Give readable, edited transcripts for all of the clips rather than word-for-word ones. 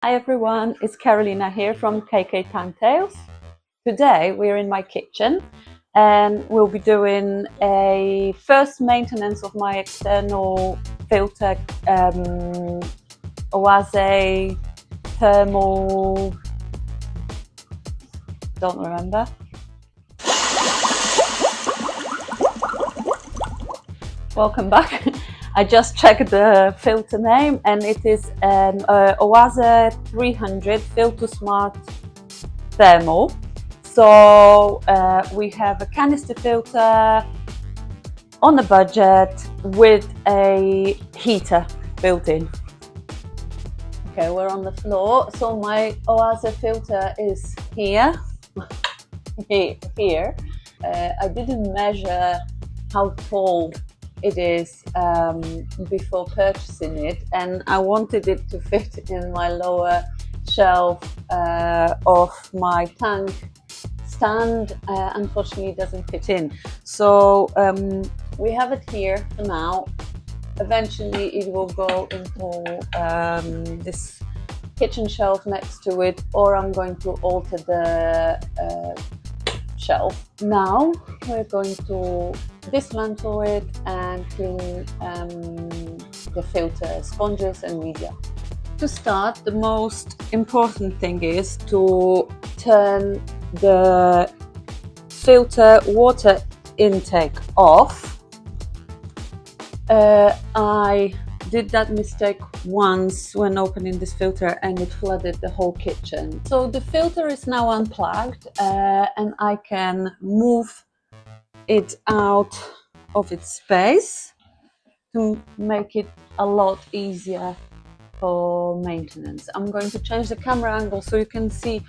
Hi everyone, it's Carolina here from KK Time Tales. Today we're in my kitchen and we'll be doing a first maintenance of my external filter, Oase Thermo, don't remember. Welcome back. I just checked the filter name and it is an Oase 300 FiltoSmart Thermo. So we have a canister filter on a budget with a heater built in. Okay, we're on the floor. So my Oase filter is here. Here. I didn't measure how tall it is before purchasing it, and I wanted it to fit in my lower shelf of my tank stand. Unfortunately it doesn't fit in, so we have it here for now. Eventually it will go into this kitchen shelf next to it, or I'm going to alter the shelf. Now we're going to dismantle it and clean the filter, sponges and media. To start, the most important thing is to turn the filter water intake off. I did that mistake once when opening this filter and it flooded the whole kitchen. So the filter is now unplugged and I can move it out of its space to make it a lot easier for maintenance. I'm going to change the camera angle so you can see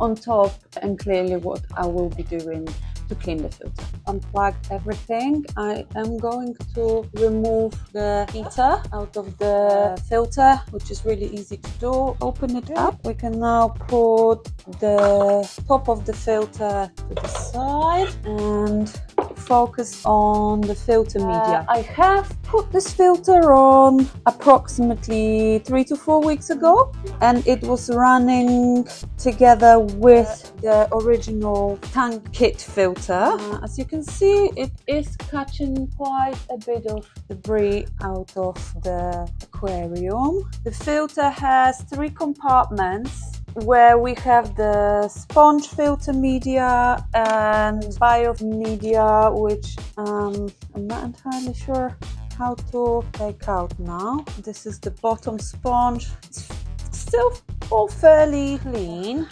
on top and clearly what I will be doing to clean the filter. Unplugged everything. I am going to remove the heater out of the filter, which is really easy to do. Open it up. We can now put the top of the filter to the side and focus on the filter media. I have put this filter on approximately 3 to 4 weeks ago, and it was running together with the original tank kit filter. As you can see, it is catching quite a bit of debris out of the aquarium. The filter has 3 compartments where we have the sponge filter media and bio media, which I'm not entirely sure how to take out now. This is the bottom sponge. It's still all fairly clean.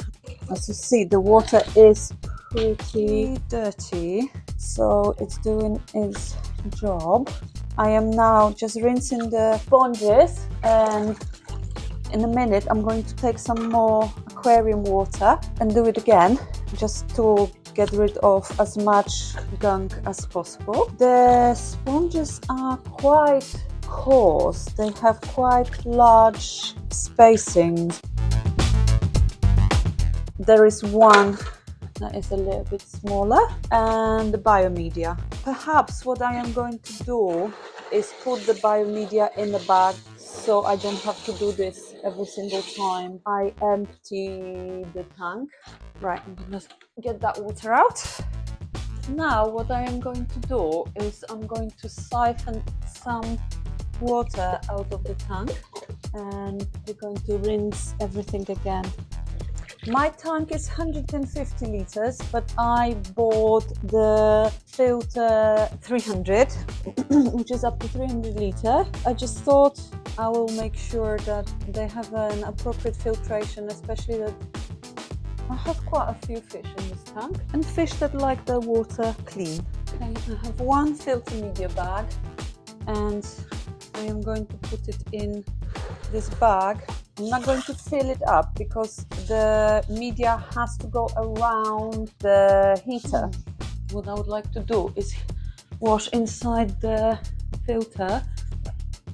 As you see, the water is pretty dirty, so it's doing its job. I am now just rinsing the sponges, and in a minute I'm going to take some more aquarium water and do it again, just to get rid of as much gunk as possible. The sponges are quite coarse, they have quite large spacings. There is one that is a little bit smaller, and the biomedia. Perhaps what I am going to do is put the biomedia in the bag so I don't have to do this every single time I empty the tank. Right, I'm gonna get that water out. Now what I am going to do is I'm going to siphon some water out of the tank and we're going to rinse everything again. My tank is 150 liters, but I bought the filter 300, which is up to 300 liters. I just thought I will make sure that they have an appropriate filtration, especially that I have quite a few fish in this tank and fish that like their water clean. Okay, I have one filter media bag and I am going to put it in this bag. I'm not going to fill it up because the media has to go around the heater. What I would like to do is wash inside the filter.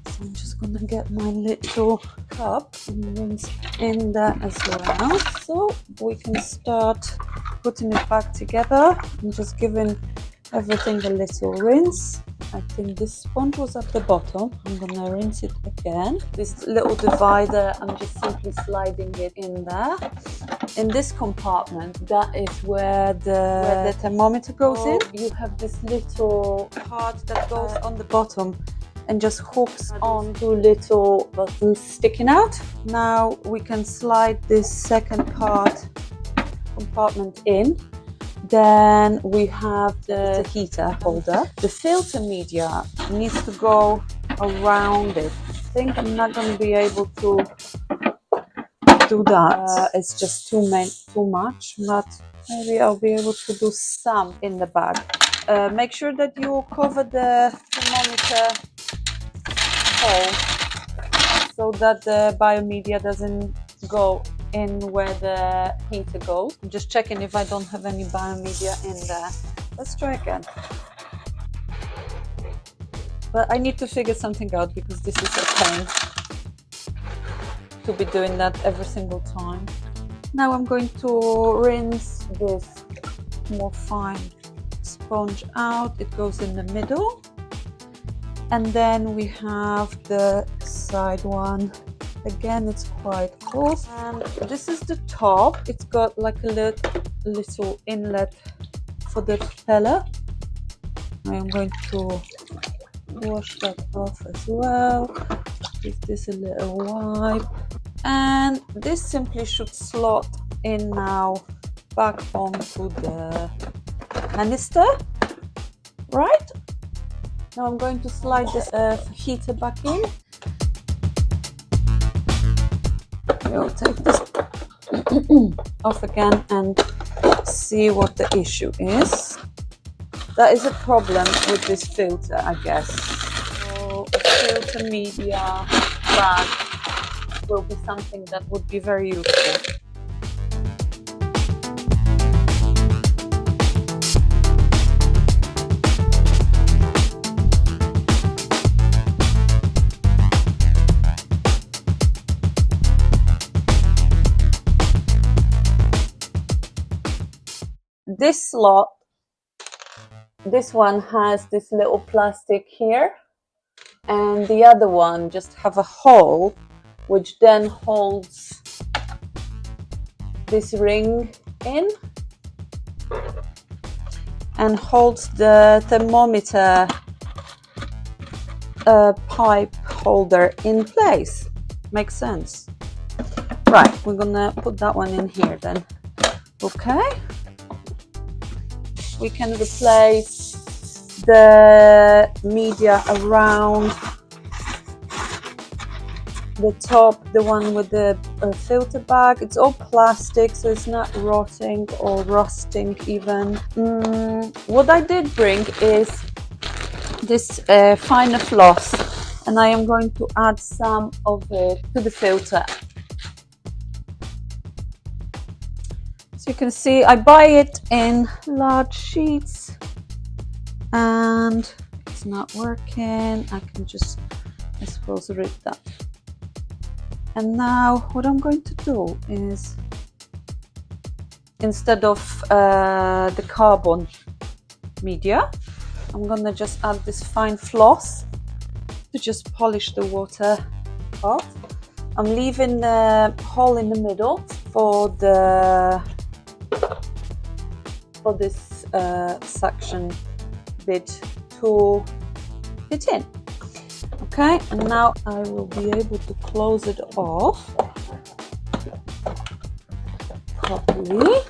So I'm just going to get my little cup and rinse in there as well. So we can start putting it back together and just giving everything a little rinse. I think this sponge was at the bottom. I'm gonna rinse it again. This little divider, I'm just simply sliding it in there. In this compartment, that is where the thermometer goes in. You have this little part that goes on the bottom and just hooks on two little buttons sticking out. Now we can slide this second compartment in. Then we have the heater holder. The filter media needs to go around it. I think I'm not going to be able to do that. It's just too much, but maybe I'll be able to do some in the bag. Make sure that you cover the thermometer hole so that the biomedia doesn't go in where the heater goes. I'm just checking if I don't have any biomedia in there. Let's try again. But I need to figure something out because this is a pain to be doing that every single time. Now I'm going to rinse this more fine sponge out. It goes in the middle. And then we have the side one. Again, it's quite close. And this is the top. It's got like a little inlet for the impeller. I am going to wash that off as well. Give this a little wipe. And this simply should slot in now back onto the canister, right? Now I'm going to slide this heater back in. We'll take this off again and see what the issue is. That is a problem with this filter, I guess. So a filter media bag will be something that would be very useful. This slot, this one has this little plastic here, and the other one just have a hole which then holds this ring in and holds the thermometer pipe holder in place. Makes sense. Right, we're gonna put that one in here then. Okay. We can replace the media around the top, the one with the filter bag. It's all plastic, so it's not rotting or rusting even. What I did bring is this finer floss, and I am going to add some of it to the filter. So you can see I buy it in large sheets and it's not working. I can just, I suppose, rip that. And now what I'm going to do is, instead of the carbon media, I'm gonna just add this fine floss to just polish the water off. I'm leaving the hole in the middle for this suction bit to fit in. Okay, and now I will be able to close it off properly.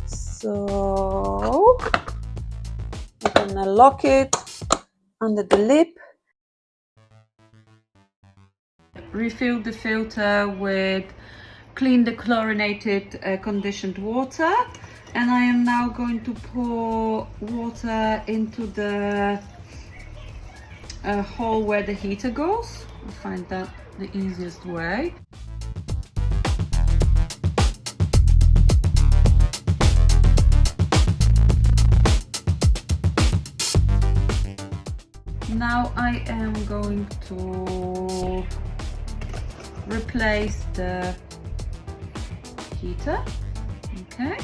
So I'm gonna lock it under the lip. Refill the filter with clean dechlorinated conditioned water, and I am now going to pour water into the hole where the heater goes. I find that the easiest way. Now I am going to replace the heater. Okay,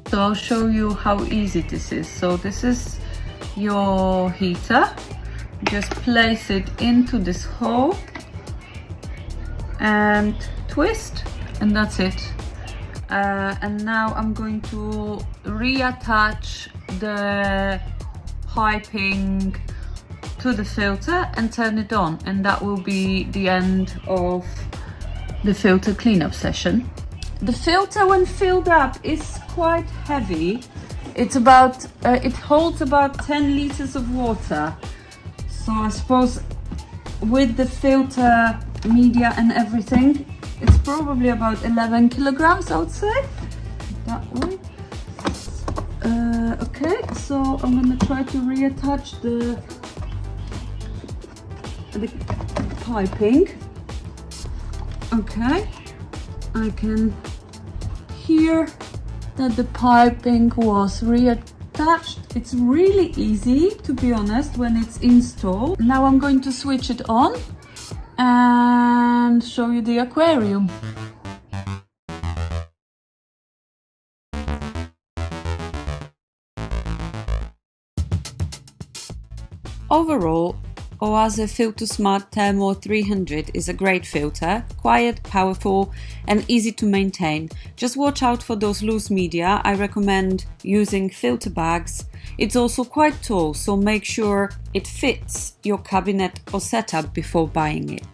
so I'll show you how easy this is. So this is your heater, just place it into this hole and twist, and that's it. And now I'm going to reattach the piping to the filter and turn it on, and that will be the end of the filter cleanup session. The filter, when filled up, is quite heavy. It's about it holds about 10 liters of water, so I suppose with the filter media and everything, it's probably about 11 kilograms, I would say, that way. Okay, so I'm gonna try to reattach the piping. Okay, I can hear that the piping was reattached. It's really easy, to be honest, when it's installed. Now I'm going to switch it on and show you the aquarium. Overall, Oase FiltoSmart Thermo 300 is a great filter, quiet, powerful and easy to maintain. Just watch out for those loose media. I recommend using filter bags. It's also quite tall, so make sure it fits your cabinet or setup before buying it.